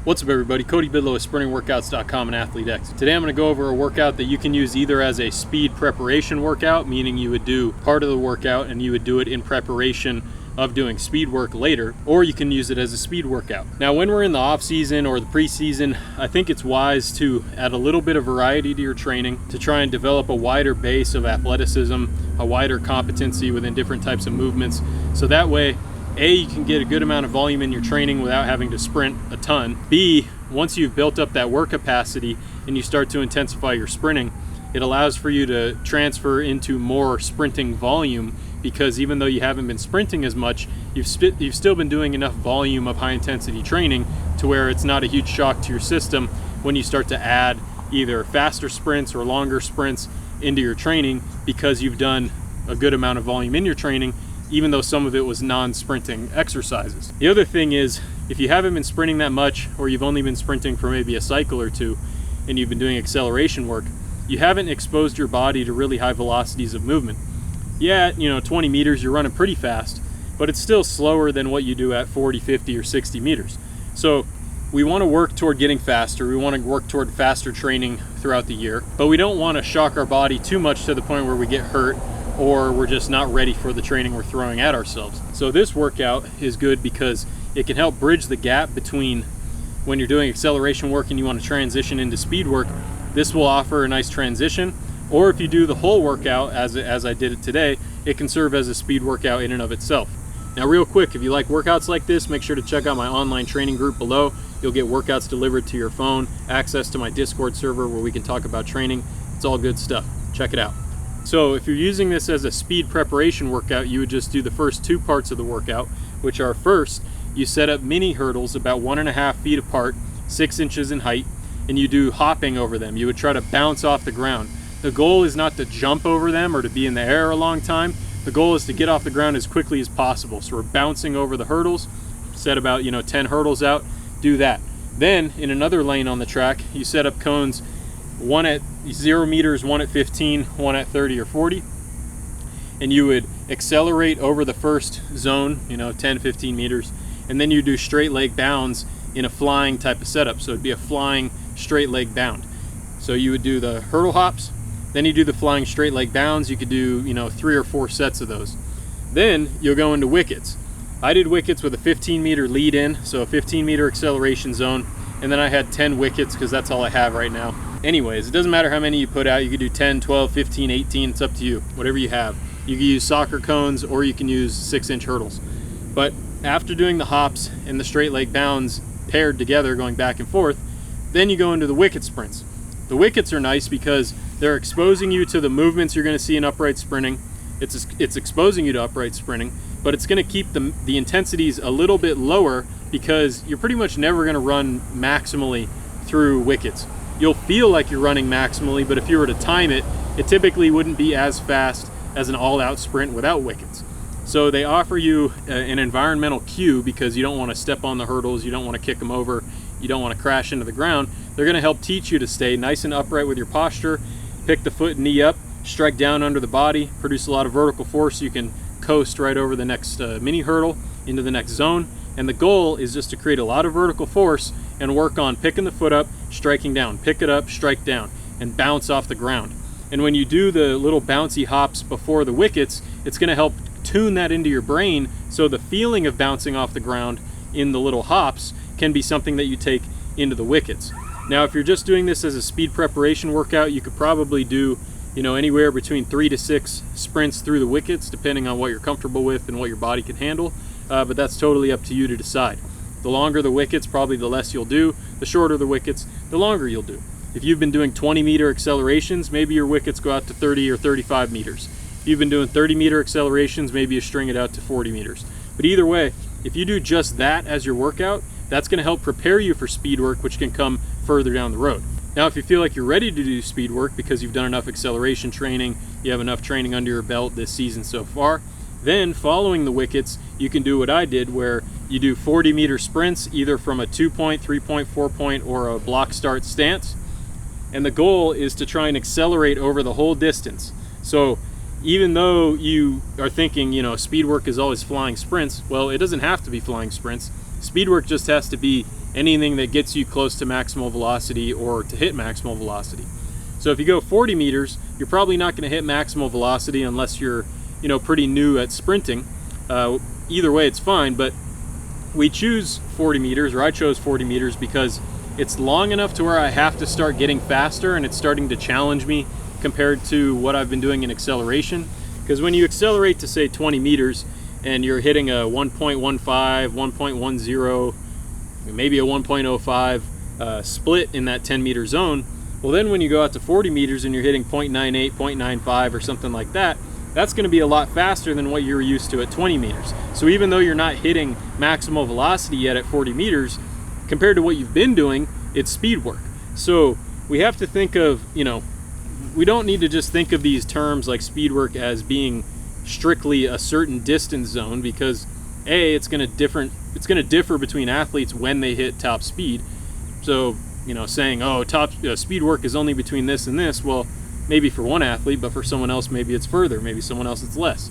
What's up everybody, Cody Bidlow with sprintingworkouts.com and ATHLETE.X. Today I'm going to go over a workout that you can use either as a speed preparation workout, meaning you would do part of the workout and you would do it in preparation of doing speed work later, or you can use it as a speed workout. Now when we're in the off season or the preseason, I think it's wise to add a little bit of variety to your training to try and develop a wider base of athleticism, a wider competency within different types of movements, so that way A, you can get a good amount of volume in your training without having to sprint a ton. B, once you've built up that work capacity and you start to intensify your sprinting, it allows for you to transfer into more sprinting volume, because even though you haven't been sprinting as much, you've still been doing enough volume of high intensity training to where it's not a huge shock to your system when you start to add either faster sprints or longer sprints into your training, because you've done a good amount of volume in your training, even though some of it was non-sprinting exercises. The other thing is, if you haven't been sprinting that much, or you've only been sprinting for maybe a cycle or two, and you've been doing acceleration work, you haven't exposed your body to really high velocities of movement. Yeah, 20 meters, you're running pretty fast, but it's still slower than what you do at 40, 50, or 60 meters. So we want to work toward getting faster. We want to work toward faster training throughout the year, but we don't want to shock our body too much to the point where we get hurt or we're just not ready for the training we're throwing at ourselves. So this workout is good because it can help bridge the gap between when you're doing acceleration work and you want to transition into speed work. This will offer a nice transition, or if you do the whole workout as I did it today, it can serve as a speed workout in and of itself. Now real quick, if you like workouts like this, make sure to check out my online training group below. You'll get workouts delivered to your phone, access to my Discord server where we can talk about training. It's all good stuff. Check it out. So if you're using this as a speed preparation workout, you would just do the first two parts of the workout, which are: first, you set up mini hurdles about 1.5 feet apart, 6 inches in height, and you do hopping over them. You would try to bounce off the ground. The goal is not to jump over them or to be in the air a long time. The goal is to get off the ground as quickly as possible. So we're bouncing over the hurdles, set about 10 hurdles out, do that. Then in another lane on the track, you set up cones, one at 0 meters, one at 15, one at 30 or 40, and you would accelerate over the first zone, 10, 15 meters, and then you do straight leg bounds in a flying type of setup. So it'd be a flying straight leg bound. So you would do the hurdle hops, then you do the flying straight leg bounds. You could do 3 or 4 sets of those. Then you'll go into wickets. I did wickets with a 15 meter lead in, so a 15 meter acceleration zone, and then I had 10 wickets because that's all I have right now. Anyways, it doesn't matter how many you put out. You could do 10, 12, 15, 18, it's up to you, whatever you have. You can use soccer cones or you can use 6-inch hurdles. But after doing the hops and the straight leg bounds paired together, going back and forth, then you go into the wicket sprints. The wickets are nice because they're exposing you to the movements you're going to see in upright sprinting. It's exposing you to upright sprinting, but it's going to keep the intensities a little bit lower, because you're pretty much never going to run maximally through wickets. You'll feel like you're running maximally, but if you were to time it, it typically wouldn't be as fast as an all-out sprint without wickets. So they offer you an environmental cue, because you don't want to step on the hurdles, you don't want to kick them over, you don't want to crash into the ground. They're going to help teach you to stay nice and upright with your posture, pick the foot and knee up, strike down under the body, produce a lot of vertical force so you can coast right over the next mini hurdle into the next zone. And the goal is just to create a lot of vertical force and work on picking the foot up, striking down, pick it up, strike down, and bounce off the ground. And when you do the little bouncy hops before the wickets, it's going to help tune that into your brain, so the feeling of bouncing off the ground in the little hops can be something that you take into the wickets. Now, if you're just doing this as a speed preparation workout, you could probably do anywhere between 3 to 6 sprints through the wickets, depending on what you're comfortable with and what your body can handle. But that's totally up to you to decide. The longer the wickets, probably the less you'll do. The shorter the wickets, the longer you'll do. If you've been doing 20-meter accelerations, maybe your wickets go out to 30 or 35 meters. If you've been doing 30-meter accelerations, maybe you string it out to 40 meters. But either way, if you do just that as your workout, that's going to help prepare you for speed work, which can come further down the road. Now, if you feel like you're ready to do speed work because you've done enough acceleration training, you have enough training under your belt this season so far, then following the wickets, you can do what I did, where you do 40-meter sprints, either from a 2-point, 3-point, 4-point, or a block start stance. And the goal is to try and accelerate over the whole distance. So even though you are thinking, speed work is always flying sprints, well, it doesn't have to be flying sprints. Speed work just has to be anything that gets you close to maximal velocity or to hit maximal velocity. So if you go 40 meters, you're probably not going to hit maximal velocity unless you're, pretty new at sprinting. Either way, it's fine, but we choose 40 meters, or I chose 40 meters because it's long enough to where I have to start getting faster, and it's starting to challenge me compared to what I've been doing in acceleration. Because when you accelerate to say 20 meters and you're hitting a 1.15, 1.10, maybe a 1.05 split in that 10 meter zone, well then when you go out to 40 meters and you're hitting 0.98, 0.95 or something like that, that's going to be a lot faster than what you're used to at 20 meters. So even though you're not hitting maximal velocity yet at 40 meters, compared to what you've been doing, it's speed work. So we have to think of, we don't need to just think of these terms like speed work as being strictly a certain distance zone, because it's going to differ between athletes when they hit top speed. So, saying, top speed work is only between this and this, well, maybe for one athlete, but for someone else, maybe it's further, maybe someone else it's less.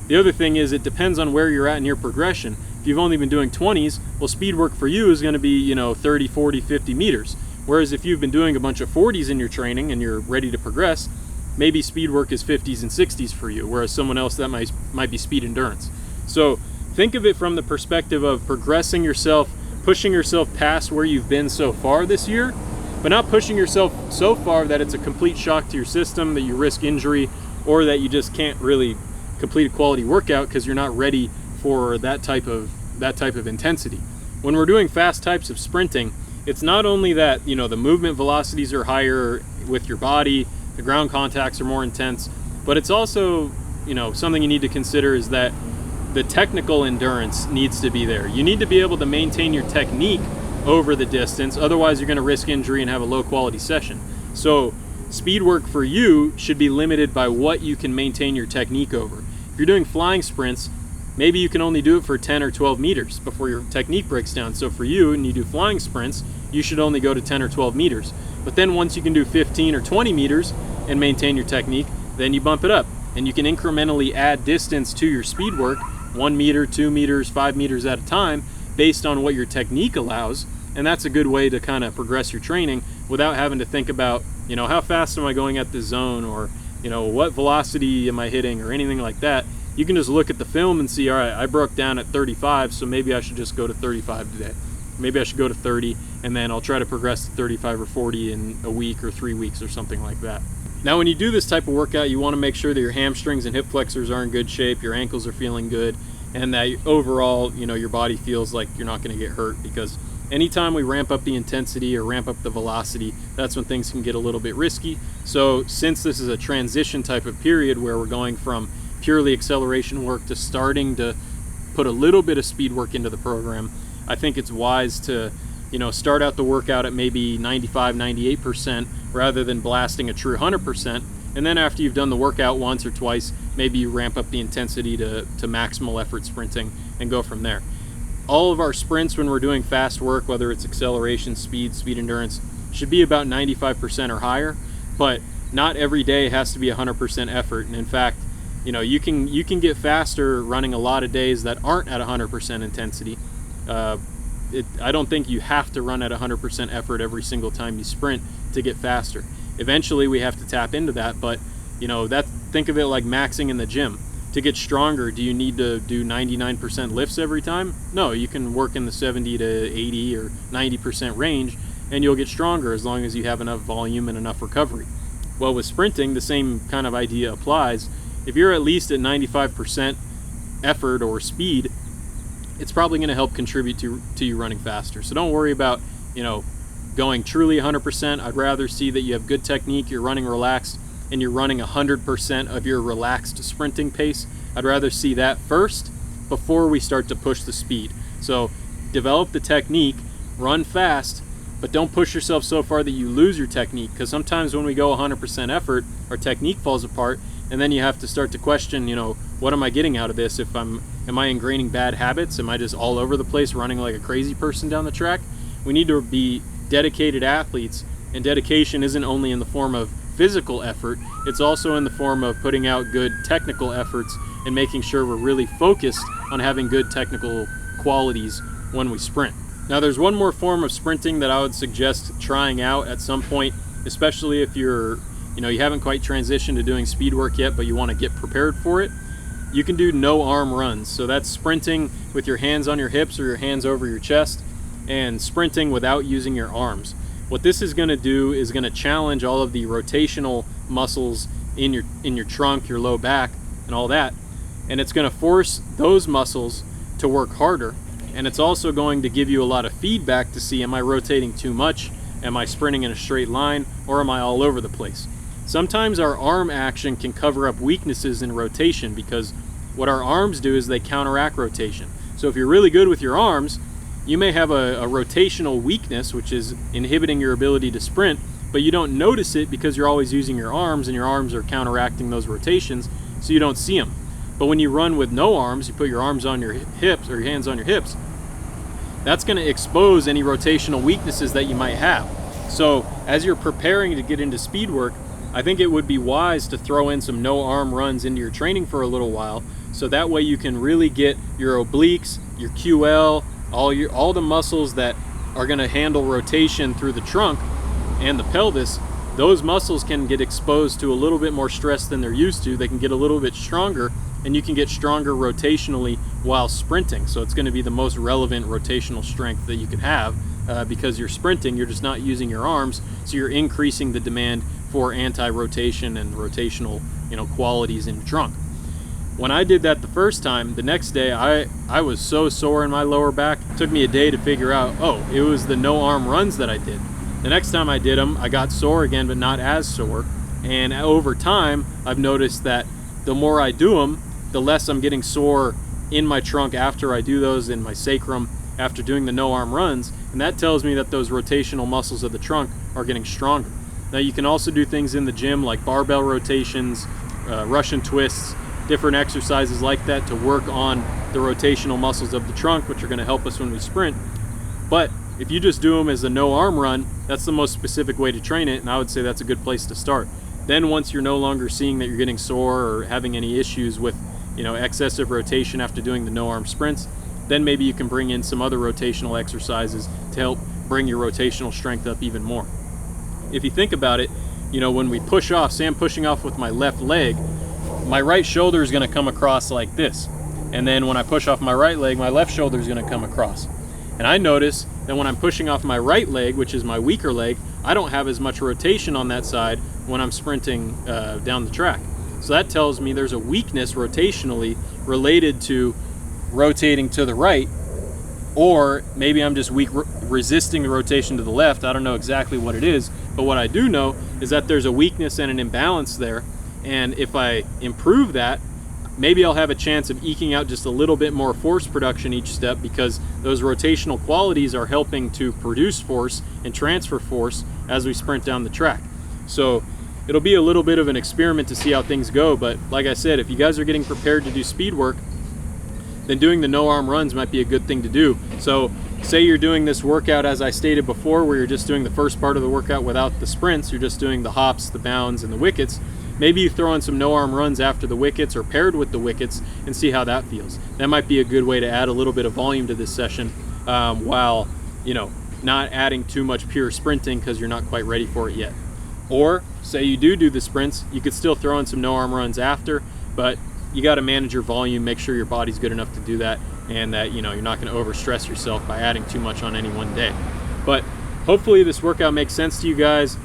The other thing is it depends on where you're at in your progression. If you've only been doing 20s, well, speed work for you is going to be, 30, 40, 50 meters. Whereas if you've been doing a bunch of 40s in your training and you're ready to progress, maybe speed work is 50s and 60s for you, whereas someone else that might be speed endurance. So think of it from the perspective of progressing yourself, pushing yourself past where you've been so far this year, but not pushing yourself so far that it's a complete shock to your system, that you risk injury, or that you just can't really complete a quality workout because you're not ready for that type of intensity. When we're doing fast types of sprinting, it's not only that, the movement velocities are higher with your body, the ground contacts are more intense, but it's also, something you need to consider is that the technical endurance needs to be there. You need to be able to maintain your technique over the distance, otherwise you're going to risk injury and have a low quality session. So speed work for you should be limited by what you can maintain your technique over. If you're doing flying sprints, maybe you can only do it for 10 or 12 meters before your technique breaks down. So for you, and you do flying sprints, you should only go to 10 or 12 meters. But then once you can do 15 or 20 meters and maintain your technique, then you bump it up. And you can incrementally add distance to your speed work, 1 meter, 2 meters, 5 meters at a time, based on what your technique allows. And that's a good way to kind of progress your training without having to think about, how fast am I going at this zone, or, what velocity am I hitting, or anything like that. You can just look at the film and see, all right, I broke down at 35, so maybe I should just go to 35 today. Maybe I should go to 30, and then I'll try to progress to 35 or 40 in a week or 3 weeks or something like that. Now, when you do this type of workout, you want to make sure that your hamstrings and hip flexors are in good shape, your ankles are feeling good, and that overall, your body feels like you're not going to get hurt, because anytime we ramp up the intensity or ramp up the velocity, that's when things can get a little bit risky. So since this is a transition type of period where we're going from purely acceleration work to starting to put a little bit of speed work into the program, I think it's wise to, start out the workout at maybe 95, 98% rather than blasting a true 100%. And then after you've done the workout once or twice, maybe you ramp up the intensity to maximal effort sprinting and go from there. All of our sprints when we're doing fast work, whether it's acceleration, speed endurance, should be about 95% or higher, but not every day has to be 100% effort. And in fact, you can get faster running a lot of days that aren't at 100% intensity. I don't think you have to run at 100% effort every single time you sprint to get faster. Eventually we have to tap into that, but think of it like maxing in the gym. To get stronger, do you need to do 99% lifts every time? No, you can work in the 70 to 80 or 90% range and you'll get stronger as long as you have enough volume and enough recovery. Well, with sprinting, the same kind of idea applies. If you're at least at 95% effort or speed, it's probably going to help contribute to you running faster. So don't worry about, going truly 100%. I'd rather see that you have good technique, you're running relaxed, and you're running 100% of your relaxed sprinting pace. I'd rather see that first before we start to push the speed. So develop the technique, run fast, but don't push yourself so far that you lose your technique, because sometimes when we go 100% effort, our technique falls apart, and then you have to start to question, what am I getting out of this? Am I ingraining bad habits? Am I just all over the place running like a crazy person down the track? We need to be dedicated athletes, and dedication isn't only in the form of physical effort, it's also in the form of putting out good technical efforts and making sure we're really focused on having good technical qualities when we sprint. Now there's one more form of sprinting that I would suggest trying out at some point, especially if you haven't quite transitioned to doing speed work yet, but you want to get prepared for it. You can do no arm runs. So that's sprinting with your hands on your hips or your hands over your chest, and sprinting without using your arms. What this is going to do is going to challenge all of the rotational muscles in your trunk, your low back, and all that. And it's going to force those muscles to work harder. And it's also going to give you a lot of feedback to see, am I rotating too much? Am I sprinting in a straight line? Or am I all over the place? Sometimes our arm action can cover up weaknesses in rotation, because what our arms do is they counteract rotation. So if you're really good with your arms, you may have a rotational weakness, which is inhibiting your ability to sprint, but you don't notice it because you're always using your arms, and your arms are counteracting those rotations, so you don't see them. But when you run with no arms, you put your arms on your hips or your hands on your hips, that's going to expose any rotational weaknesses that you might have. So as you're preparing to get into speed work, I think it would be wise to throw in some no arm runs into your training for a little while, so that way you can really get your obliques, your QL, all the muscles that are going to handle rotation through the trunk and the pelvis. Those muscles can get exposed to a little bit more stress than they're used to. They can get a little bit stronger, and you can get stronger rotationally while sprinting. So it's going to be the most relevant rotational strength that you can have, because you're sprinting, you're just not using your arms, so you're increasing the demand for anti-rotation and rotational qualities in the trunk. When I did that the first time, the next day I was so sore in my lower back. It took me a day to figure out, oh, it was the no arm runs that I did. The next time I did them, I got sore again, but not as sore. And over time, I've noticed that the more I do them, the less I'm getting sore in my trunk after I do those, in my sacrum, after doing the no arm runs. And that tells me that those rotational muscles of the trunk are getting stronger. Now you can also do things in the gym like barbell rotations, Russian twists, different exercises like that to work on the rotational muscles of the trunk, which are going to help us when we sprint. But if you just do them as a no arm run, that's the most specific way to train it, and I would say that's a good place to start. Then once you're no longer seeing that you're getting sore or having any issues with excessive rotation after doing the no arm sprints, then maybe you can bring in some other rotational exercises to help bring your rotational strength up even more. If you think about it, when we push off, say I'm pushing off with my left leg, my right shoulder is going to come across like this. And then when I push off my right leg, my left shoulder is going to come across. And I notice that when I'm pushing off my right leg, which is my weaker leg, I don't have as much rotation on that side when I'm sprinting down the track. So that tells me there's a weakness rotationally related to rotating to the right, or maybe I'm just weak resisting the rotation to the left. I don't know exactly what it is, but what I do know is that there's a weakness and an imbalance there. And if I improve that, maybe I'll have a chance of eking out just a little bit more force production each step, because those rotational qualities are helping to produce force and transfer force as we sprint down the track. So it'll be a little bit of an experiment to see how things go. But like I said, if you guys are getting prepared to do speed work, then doing the no arm runs might be a good thing to do. So say you're doing this workout as I stated before, where you're just doing the first part of the workout without the sprints, you're just doing the hops, the bounds, and the wickets. Maybe you throw in some no arm runs after the wickets or paired with the wickets and see how that feels. That might be a good way to add a little bit of volume to this session, while not adding too much pure sprinting because you're not quite ready for it yet. Or say you do the sprints, you could still throw in some no arm runs after, but you got to manage your volume, make sure your body's good enough to do that, and that you're not going to overstress yourself by adding too much on any one day. But hopefully this workout makes sense to you guys.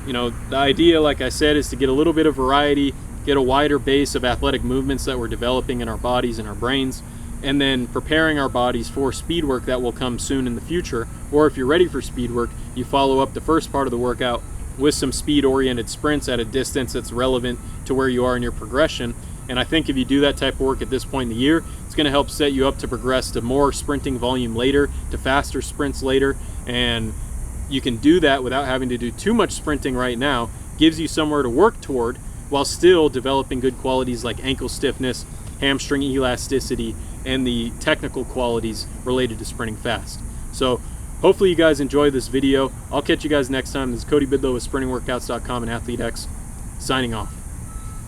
The idea, like I said, is to get a little bit of variety, get a wider base of athletic movements that we're developing in our bodies and our brains, and then preparing our bodies for speed work that will come soon in the future. Or if you're ready for speed work, you follow up the first part of the workout with some speed-oriented sprints at a distance that's relevant to where you are in your progression. And I think if you do that type of work at this point in the year, it's going to help set you up to progress to more sprinting volume later, to faster sprints later, and you can do that without having to do too much sprinting right now. Gives you somewhere to work toward while still developing good qualities like ankle stiffness, hamstring elasticity, and the technical qualities related to sprinting fast. So hopefully you guys enjoy this video. I'll catch you guys next time. This is Cody Bidlow with SprintingWorkouts.com and ATHLETE.X signing off.